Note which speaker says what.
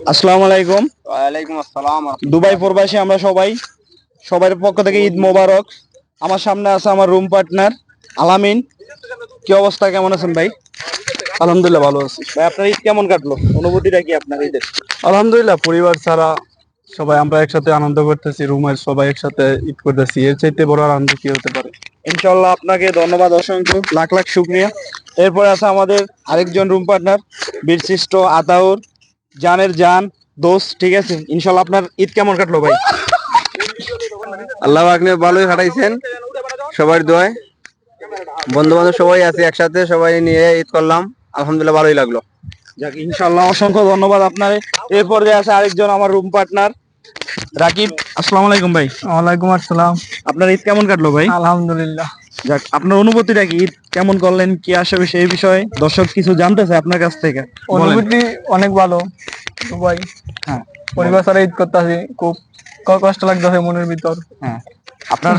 Speaker 1: আসসালামু আলাইকুম।
Speaker 2: ওয়ালাইকুম আসসালাম।
Speaker 1: দুবাই প্রবাসী আমরা সবাই, সবার পক্ষ থেকে ঈদ মোবারক। আমার সামনে আছে আমার রুম পার্টনার আলামিন। কি অবস্থা, কেমন আছেন ভাই?
Speaker 2: আলহামদুলিল্লাহ ভালো আছি।
Speaker 1: ভাই আপনার ঈদ কেমন কাটলো? অনুভূতিটা কি আপনার ঈদের?
Speaker 2: আলহামদুলিল্লাহ পরিবার ছাড়া সবাই আমরা একসাথে আনন্দ করতেছি, রুমের সবাই একসাথে ঈদ করতেছি, এর চাইতে বড় আর আনন্দ কি হতে পারে।
Speaker 1: ইনশাল্লাহ আপনাকে ধন্যবাদ, অসংখ্য লাখ লাখ শুক্রিয়া। এরপরে আছে আমাদের আরেকজন রুম পার্টনার বীরশ্রেষ্ঠ আতাউর, জানের জান দোস্ত। ঠিক আছে, ইনশাল্লাহ আপনার ঈদ কেমন কাটলো ভাই?
Speaker 2: আল্লাহ আপনি ভালোই কাটাইছেন, সবার দোয়ায় বন্ধু বান্ধব সবাই আছে একসাথে, সবাই নিয়ে ঈদ করলাম, আলহামদুলিল্লাহ ভালোই লাগলো।
Speaker 1: যাক, ইনশাল্লাহ অসংখ্য ধন্যবাদ আপনার। এরপর যে আছে আরেকজন আমার রুম পার্টনার রাকিব। আসসালামু আলাইকুম ভাই।
Speaker 2: ওয়ালাইকুম আসসালাম।
Speaker 1: আপনার ঈদ কেমন কাটলো ভাই?
Speaker 2: আলহামদুলিল্লাহ।
Speaker 1: যাক, আপনার অনুভূতিটা কি? ঈদ কেমন করলেন, কি আসবে সেই বিষয়ে দর্শক কিছু জানতে চায় আপনার কাছ থেকে, বলেন।
Speaker 2: অনুভূতি অনেক ভালো সবাই,
Speaker 1: হ্যাঁ,
Speaker 2: পরিবার ছাড়া ঈদ করতেছি, খুব কষ্ট লাগতেছে মনের ভিতর।
Speaker 1: হ্যাঁ, আপনার